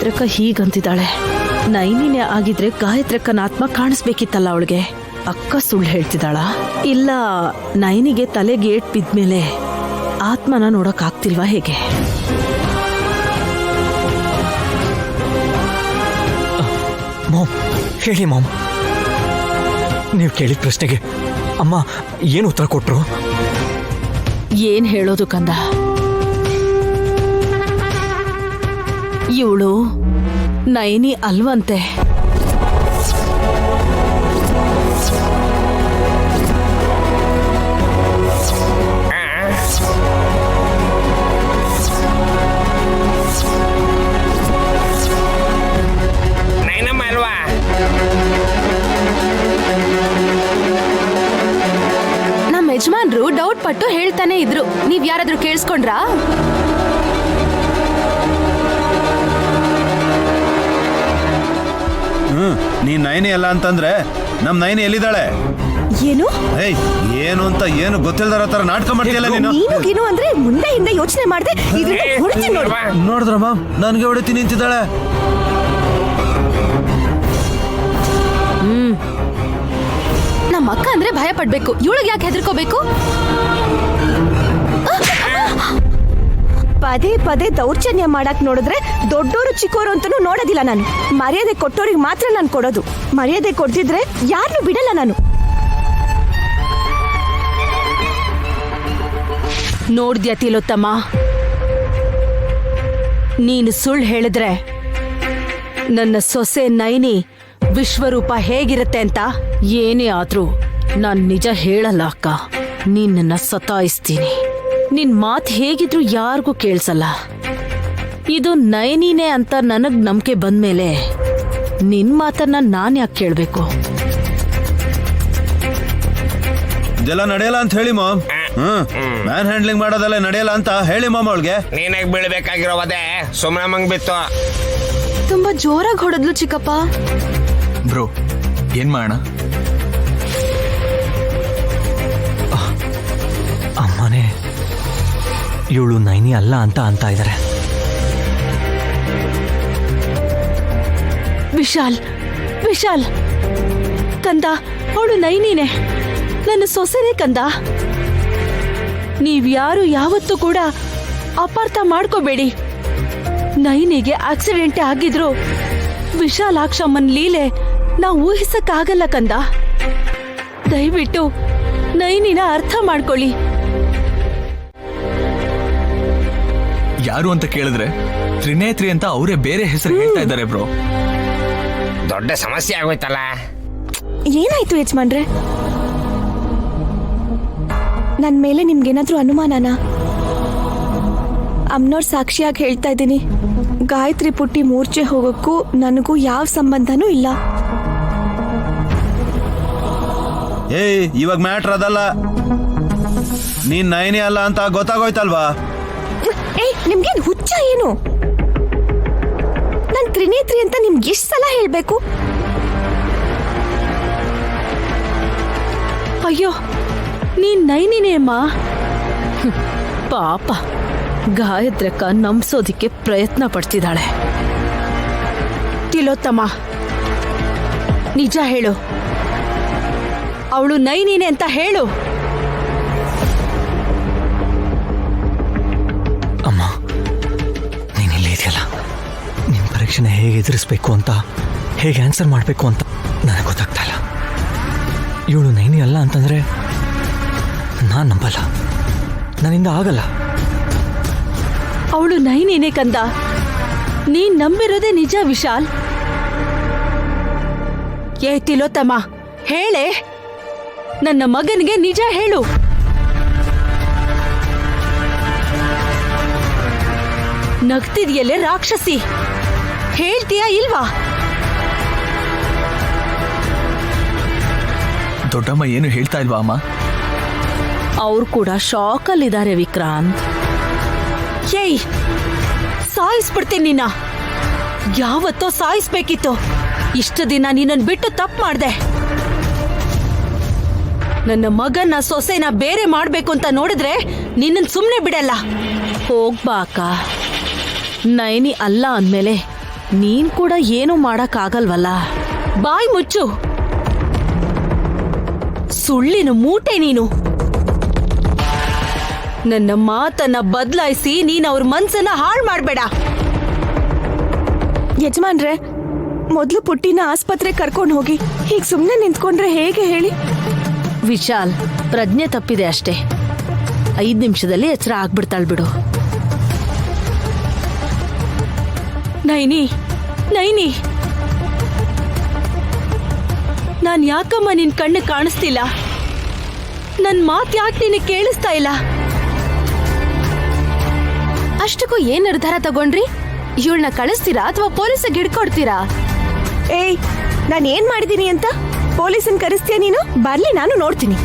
ಗಾಯತ್ರಕ್ಕ ಹೀಗಂತಿದ್ದಾಳೆ. ನೈನಿನೇ ಆಗಿದ್ರೆ ಗಾಯತ್ರಕ್ಕನ ಆತ್ಮ ಕಾಣಿಸ್ಬೇಕಿತ್ತಲ್ಲ ಅವಳಿಗೆ. ಅಕ್ಕ ಸುಳ್ಳು ಹೇಳ್ತಿದ್ದಾಳ? ಇಲ್ಲ ನೈನಿಗೆ ತಲೆಗೆ ಏಟ್ ಬಿದ್ಮೇಲೆ ಆತ್ಮನ ನೋಡಕ್ ಆಗ್ತಿಲ್ವಾ ಹೇಗೆ? ಮಾಮ್ ಹೇಳಿ ಮಾಮ್, ನೀವು ಕೇಳಿದ ಪ್ರಶ್ನೆಗೆ ಅಮ್ಮ ಏನು ಉತ್ತರ ಕೊಟ್ರು? ಏನ್ ಹೇಳೋದು ಕಂದ? ಇವಳು ನೈನಿ ಅಲ್ವಂತೆ. ನೈನಮ್ಮ ಅಲ್ವಾ? ನಮ್ಮ ಯಜಮಾನ್ರು ಡೌಟ್ ಪಟ್ಟು ಹೇಳ್ತಾನೆ ಇದ್ರು. ನೀವ್ ಯಾರಾದ್ರೂ ಕೇಳಿಸ್ಕೊಂಡ್ರಾ? ನೀನ್ ನೈನಿ ಅಲ್ಲ ಅಂತಂದ್ರೆ ನಮ್ ನೈನಿ ಎಲ್ಲಿದ್ದಾಳೆ? ಏನು ಏಯ್ ಏನು ಅಂತ ಏನು ಗೊತ್ತಿಲ್ದಾರ ತರ ನಾಟಕ ಮಾಡ್ತೀಯಲ್ಲ ನೀನು. ನೀನು ಅಂದ್ರೆ ಮುಂದೆ ಹಿಂದೆ ಯೋಚನೆ ಮಾಡ್ದೆ ನೋಡಿದ್ರಮ್ಮ ನನ್ಗೆ ಹೊಡಿತೀನಿ ನಿಂತಿದ್ದಾಳೆ. ನಮ್ಮ ಅಕ್ಕ ಅಂದ್ರೆ ಭಯ ಪಡ್ಬೇಕು, ಇವಳಿಗೆ ಯಾಕೆ ಹೆದರ್ಕೋಬೇಕು? ಪದೇ ಪದೇ ದೌರ್ಜನ್ಯ ಮಾಡಕ್ ನೋಡಿದ್ರೆ ದೊಡ್ಡೋರು ಚಿಕ್ಕೋರು ಅಂತನೂ ನೋಡೋದಿಲ್ಲ ನಾನು. ಮರ್ಯಾದೆ ಕೊಟ್ಟೋರಿಗೆ ಮಾತ್ರ ನಾನು ಕೊಡೋದು. ಮರ್ಯಾದೆ ಕೊಡ್ತಿದ್ರೆ ಯಾರನ್ನೂ ಬಿಡಲ್ಲ ನಾನು. ನೋಡ್ದ್ಯಾ ತಿಲೋತ್ತಮ, ನೀನು ಸುಳ್ಳು ಹೇಳಿದ್ರೆ ನನ್ನ ಸೊಸೆ ನೈನಿ ವಿಶ್ವರೂಪ ಹೇಗಿರುತ್ತೆ ಅಂತ. ಏನೇ ಆದ್ರೂ ನಾನ್ ನಿಜ ಹೇಳಲ್ಲ ಅಕ್ಕ. ನಿನ್ನ ಸತಾಯಿಸ್ತೀನಿ. ನಿನ್ ಮಾತ್ ಹೇಗಿದ್ರು ಯಾರಿಗೂ ಕೇಳ್ಸಲ್ಲ. ಇದು ನೈನಿನೇ ಅಂತ ನನಗ್ ನಂಬಿಕೆ ಬಂದ್ಮೇಲೆ ನಿನ್ ಮಾತನ್ನ ನಾನ್ ಯಾಕೆ ಕೇಳ್ಬೇಕು? ಇದೆಲ್ಲ ನಡೆಯಲ್ಲ ಅಂತ ಹೇಳಿ ಮಾಮ್. ಮ್ಯಾನ್ ಹ್ಯಾಂಡ್ಲಿಂಗ್ ಮಾಡೋದೆಲ್ಲ ನಡೆಯಲ್ಲ ಅಂತ ಹೇಳಿ ಮಾಮ್ ಅವಳಿಗೆ. ನೀನಾಗ ಬೀಳ್ಬೇಕಾಗಿರೋದೇ ಸುಮ್ಮನೆ ಮಂಗ್ ಬಿತ್ತು. ತುಂಬಾ ಜೋರಾಗಿ ಹೊಡೆದ್ಲು ಚಿಕ್ಕಪ್ಪ. ಬ್ರೋ ಏನ್ ಮಾಡೋಣ? ಅಮ್ಮನೇ ಇವಳು ನೈನಿ ಅಲ್ಲ ಅಂತ ಇದ್ದಾರೆ. ವಿಶಾಲ್ ವಿಶಾಲ್ ಕಂದ, ಅವಳು ನೈನಿನೇ, ನನ್ನ ಸೊಸೆನೇ ಕಂದ. ನೀವ್ಯಾರು ಯಾವತ್ತೂ ಕೂಡ ಅಪಾರ್ಥ ಮಾಡ್ಕೋಬೇಡಿ. ನೈನಿಗೆ ಆಕ್ಸಿಡೆಂಟ್ ಆಗಿದ್ರು ವಿಶಾಲಾಕ್ಷಮ್ಮನ್ ಲೀಲೆ ನಾವು ಊಹಿಸಕ್ಕಾಗಲ್ಲ ಕಂದ. ದಯವಿಟ್ಟು ನೈನಿನ ಅರ್ಥ ಮಾಡ್ಕೊಳ್ಳಿ. ಯಾರು ಅಂತ ಕೇಳಿದ್ರೆ ತ್ರಿನೇತ್ರಿ ಅಂತ ಅವರೇ ಬೇರೆ ಹೆಸರು ಹೇಳ್ತಾ ಇದ್ದಾರೆ ಬ್ರೋ. ದೊಡ್ಡ ಸಮಸ್ಯೆ ಆಗೋಯ್ತಲ್ಲ. ಏನಾಯ್ತು ಯಜಮಾನ್ರೆ? ನನ್ ಮೇಲೆ ನಿಮ್ಗೇನಾದ್ರೂ ಅನುಮಾನನಾ? ಅಮ್ನೋರ್ ಸಾಕ್ಷಿಯಾಗಿ ಹೇಳ್ತಾ ಇದ್ದೀನಿ, ಗಾಯತ್ರಿ ಪುಟ್ಟಿ ಮೂರ್ಛೆ ಹೋಗೋಕ್ಕೂ ನನಗೂ ಯಾವ ಸಂಬಂಧನೂ ಇಲ್ಲ. ಏಯ್ ಇವಾಗ ಮ್ಯಾಟ್ರ್ ಅದಲ್ಲ. ನೀನ್ ನೈನಿ ಅಲ್ಲ ಅಂತ ಗೊತ್ತಾಗೋಯ್ತಲ್ವಾ? ಏಯ್ ನಿಮ್ಗೇನ್ ಹುಚ್ಚ ಏನು? ನನ್ ತ್ರಿನೇತ್ರಿ ಅಂತ ನಿಮ್ಗೆ ಎಷ್ಟು ಸಲ ಹೇಳ್ಬೇಕು? ಅಯ್ಯೋ, ನೀನ್ ನೈನಿನೇ ಅಮ್ಮ. ಪಾಪ ಗಾಯತ್ರಕ್ಕ ನಂಬಿಸೋದಿಕ್ಕೆ ಪ್ರಯತ್ನ ಪಡ್ತಿದ್ದಾಳೆ. ತಿಲೋತ್ತಮ, ನಿಜ ಹೇಳು, ಅವಳು ನೈನಿನೇ ಅಂತ ಹೇಳು. ಅಮ್ಮ ನೀನಿಲ್ಲಿ ಇದೆಯಲ್ಲ, ನಿನ್ನ ಪರೀಕ್ಷೆನ ಹೇಗೆ ಎದುರಿಸ್ಬೇಕು ಅಂತ, ಹೇಗೆ ಆನ್ಸರ್ ಮಾಡಬೇಕು ಅಂತ ನನಗೆ ಗೊತ್ತಾಗ್ತಾ ಇಲ್ಲ. ಇವಳು ನೈನಿ ಅಲ್ಲ ಅಂತಂದ್ರೆ ನಾನು ನಂಬಲ್ಲ, ನನ್ನಿಂದ ಆಗಲ್ಲ. ಅವಳು ನೈನಿನೇ ಕಂದ, ನೀನ್ ನಂಬಿರೋದೇ ನಿಜ ವಿಶಾಲ್. ಏ ತಿಲೋತ್ತಮ, ಹೇಳೆ, ನನ್ನ ಮಗನಿಗೆ ನಿಜ ಹೇಳು. ನಗ್ತಿದ್ಯಲ್ಲೇ ರಾಕ್ಷಸಿ, ಹೇಳ್ತೀಯಾ ಇಲ್ವಾ? ದೊಡ್ಡಮ್ಮ ಏನು ಹೇಳ್ತಾ ಇಲ್ವಾ ಅಮ್ಮ? ಅವ್ರು ಕೂಡ ಶಾಕಲ್ಲಿದ್ದಾರೆ ವಿಕ್ರಾಂತ್. ಏಯ್, ಸಾಯಿಸ್ಬಿಡ್ತೀನಿ ನಿನ್ನ. ಯಾವತ್ತೋ ಸಾಯಿಸ್ಬೇಕಿತ್ತು. ಇಷ್ಟು ದಿನ ನಿನ್ನನ್ನು ಬಿಟ್ಟು ತಪ್ಪು ಮಾಡ್ದೆ. ನನ್ನ ಮಗನ ಸೊಸೆನ ಬೇರೆ ಮಾಡ್ಬೇಕು ಅಂತ ನೋಡಿದ್ರೆ ನಿನ್ನನ್ನು ಸುಮ್ಮನೆ ಬಿಡಲ್ಲ. ಹೋಗ್ಬಾ ಅಕ್ಕ. ನೈನಿ ಅಲ್ಲ ಅಂದ್ಮೇಲೆ ನೀನ್ ಕೂಡ ಏನೂ ಮಾಡಕ್ ಆಗಲ್ವಲ್ಲ. ಬಾಯ್ ಮುಚ್ಚು. ಸುಳ್ಳಿನ ಮೂಟೆ ನೀನು. ನನ್ನ ಮಾತನ್ನ ಬದಲಾಯಿಸಿ ನೀನ್ ಅವ್ರ ಮನ್ಸನ್ನ ಹಾಳು ಮಾಡ್ಬೇಡ. ಯಜಮಾನ್ರೆ, ಮೊದ್ಲು ಪುಟ್ಟಿನ ಆಸ್ಪತ್ರೆ ಕರ್ಕೊಂಡು ಹೋಗಿ. ಹೀಗ್ ಸುಮ್ನೆ ನಿಂತ್ಕೊಂಡ್ರೆ ಹೇಗೆ ಹೇಳಿ? ವಿಶಾಲ್, ಪ್ರಜ್ಞೆ ತಪ್ಪಿದೆ ಅಷ್ಟೇ. 5 ನಿಮಿಷದಲ್ಲಿ ಎಚ್ಚರ ಆಗ್ಬಿಡ್ತಾಳ್ ಬಿಡು. ನೈನಿ, ನೈನಿ, ನಾನ್ ಯಾಕಮ್ಮ ನಿನ್ ಕಣ್ಣು ಕಾಣಿಸ್ತಿಲ್ಲ? ನನ್ ಮಾತ್ ಯಾಕೆ ನಿನಗೆ ಕೇಳಿಸ್ತಾ ಇಲ್ಲ? ಅಷ್ಟಕ್ಕೂ ಏನ್ ನಿರ್ಧಾರ ತಗೊಂಡ್ರಿ? ಇವಳನ್ನ ಕಳಿಸ್ತೀರಾ ಅಥವಾ ಪೊಲೀಸಿಗೆ ಹಿಡ್ಕೊಡ್ತೀರಾ? ಏಯ್, ನಾನು ಏನ್ ಮಾಡಿದೀನಿ ಅಂತ ಪೊಲೀಸನ್ ಕರೆಸ್ತೀಯ ನೀನು? ಬರ್ಲಿ, ನಾನು ನೋಡ್ತೀನಿ.